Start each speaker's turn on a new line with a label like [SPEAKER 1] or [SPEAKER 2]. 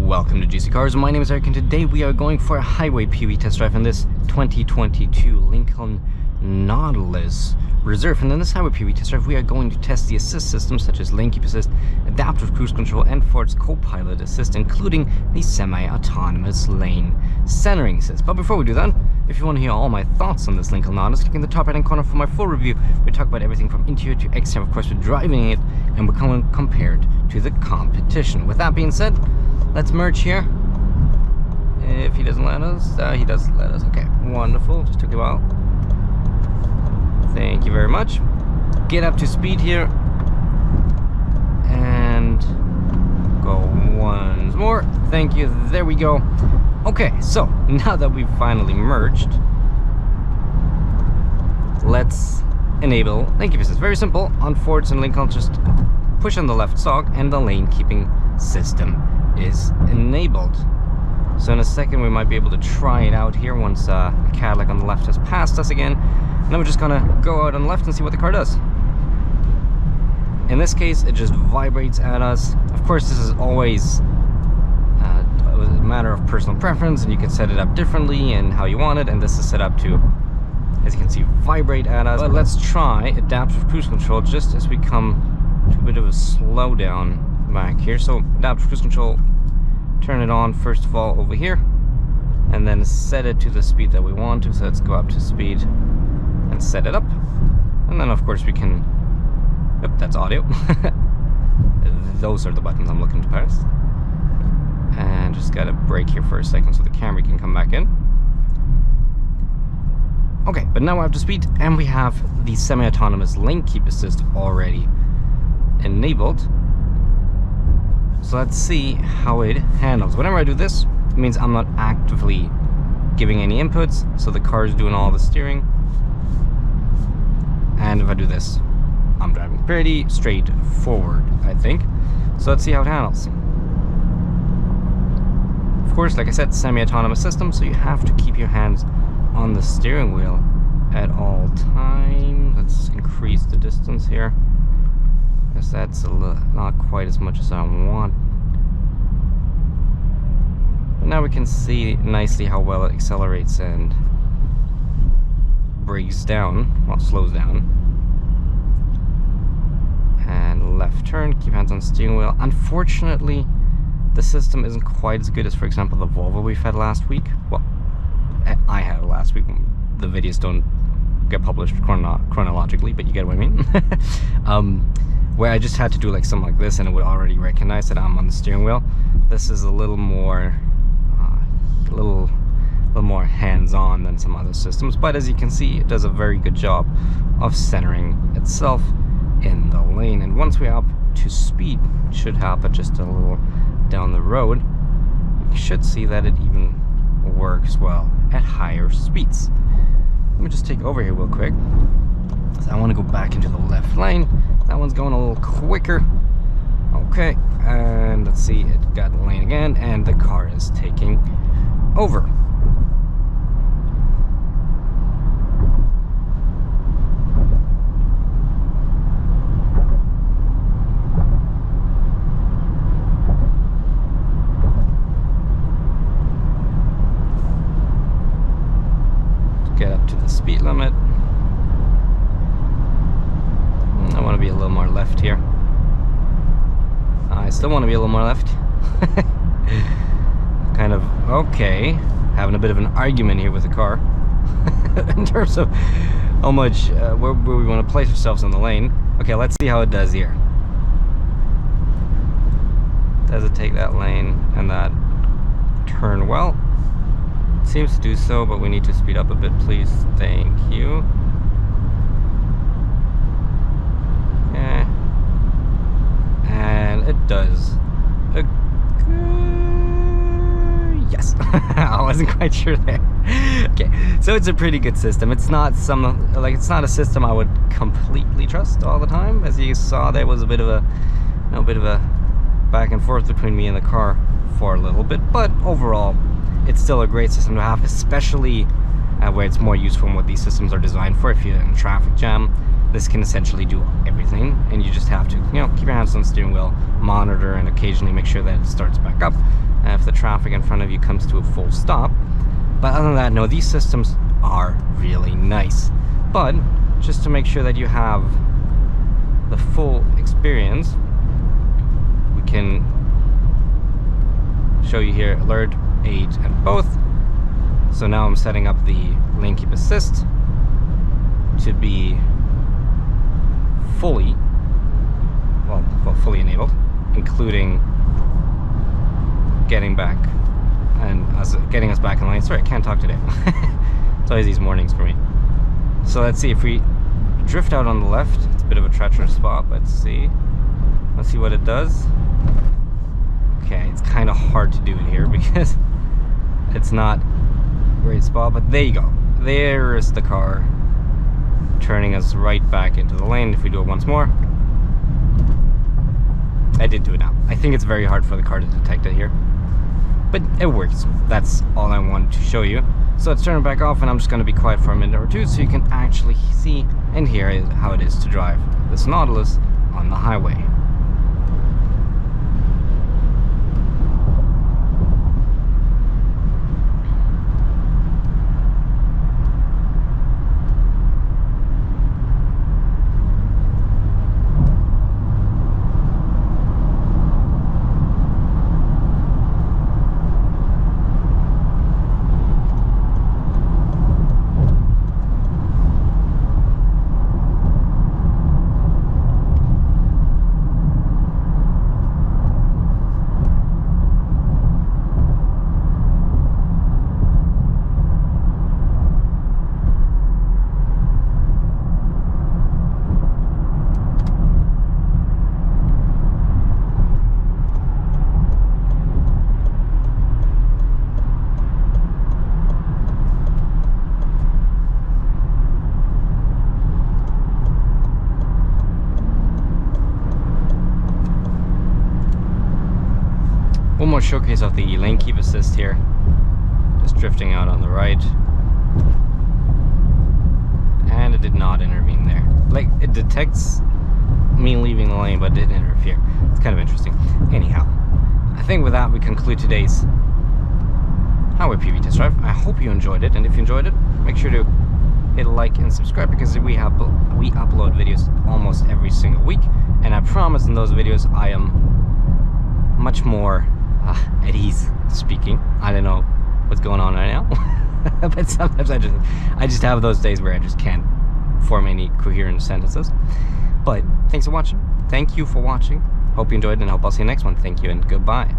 [SPEAKER 1] Welcome to GCCars. My name is Eric and today we are going for a highway POV test drive in this 2022 Lincoln Nautilus Reserve. And in this highway POV test drive we are going to test the assist systems such as lane keep assist, adaptive cruise control and Ford's co-pilot assist, including the semi-autonomous lane centering assist. But before we do that, if you want to hear all my thoughts on this Lincoln Nautilus, click in the top right hand corner for my full review. We talk about everything from interior to exterior. Of course, we're driving it and we're compared to the competition. With that being said, let's merge here. If he doesn't let us, he does let us. Okay, wonderful. Just took a while. Thank you very much. Get up to speed here and go once more. Thank you. There we go. Okay, so now that we've finally merged, let's enable lane keep assist. Very simple. On Fords and Lincoln, just push on the left stalk and the lane keeping system is enabled. So in a second we might be able to try it out here once the Cadillac on the left has passed us again. And then we're just gonna go out on the left and see what the car does. In this case it just vibrates at us. Of course this is always a matter of personal preference and you can set it up differently and how you want it, and this is set up to, as you can see, vibrate at us. But let's try adaptive cruise control just as we come to a bit of a slowdown back here. So adaptive cruise control, turn it on first of all over here and then set it to the speed that we want to. So let's go up to speed and set it up, and then of course we can, yep, that's audio. Those are the buttons I'm looking to press. And just gotta brake here for a second so the camera can come back in. Okay, but now we're up to speed and we have the semi-autonomous lane keep assist already enabled. So let's see how it handles. Whenever I do this, it means I'm not actively giving any inputs, so the car is doing all the steering. And if I do this, I'm driving pretty straightforward, I think. So let's see how it handles. Of course, like I said, semi-autonomous system, so you have to keep your hands on the steering wheel at all times. Let's increase the distance here, because that's not quite as much as I want. But now we can see nicely how well it accelerates and brakes down, well, slows down. And left turn, keep hands on steering wheel. Unfortunately, the system isn't quite as good as, for example, the Volvo we've had last week. Well, I had it last week. The videos don't get published chronologically, but you get what I mean. Where I just had to do like something like this and it would already recognize that I'm on the steering wheel. This is a little more more hands-on than some other systems, but as you can see, it does a very good job of centering itself in the lane. And once we're up to speed, it should happen just a little down the road, you should see that it even works well at higher speeds. Let me just take over here real quick. So I want to go back into the left lane. That one's going a little quicker. Okay, and let's see, it got the lane again and the car is taking over. Get up to the speed limit. I want to be a little more left here. I still want to be a little more left. Kind of, okay, having a bit of an argument here with the car in terms of how much, where we want to place ourselves in the lane. Okay, let's see how it does here. Does it take that lane and that turn well? Seems to do so, but we need to speed up a bit, please. Thank you. Yeah. And it does. Yes. I wasn't quite sure there. Okay, so it's a pretty good system. It's not it's not a system I would completely trust all the time. As you saw, there was a bit of a back and forth between me and the car for a little bit, but overall it's still a great system to have, especially where it's more useful in what these systems are designed for. If you're in a traffic jam, this can essentially do everything, and you just have to, you know, keep your hands on the steering wheel, monitor, and occasionally make sure that it starts back up. If the traffic in front of you comes to a full stop. But other than that, no, these systems are really nice. But just to make sure that you have the full experience, we can show you here alert, aid, and both. So now I'm setting up the lane keep assist to be fully enabled, including getting back and getting us back in line. Sorry, I can't talk today. It's always these mornings for me. So let's see if we drift out on the left. It's a bit of a treacherous spot. Let's see what it does. Okay, it's kind of hard to do it here because it's not a great spot, but there you go. There is the car turning us right back into the lane. If we do it once more. I did do it now. I think it's very hard for the car to detect it here, but it works. That's all I wanted to show you. So let's turn it back off, and I'm just going to be quiet for a minute or two so you can actually see and hear how it is to drive this Nautilus on the highway. One more showcase of the lane keep assist here. Just drifting out on the right. And it did not intervene there. Like, it detects me leaving the lane, but didn't interfere. It's kind of interesting. Anyhow, I think with that we conclude today's highway PV test drive. I hope you enjoyed it, and if you enjoyed it, make sure to hit a like and subscribe, because we upload videos almost every single week, and I promise in those videos I am much more at ease speaking. I don't know what's going on right now, but sometimes I just have those days where I just can't form any coherent sentences. But thanks for watching. Thank you for watching. Hope you enjoyed, and I hope I'll see you next one. Thank you and goodbye.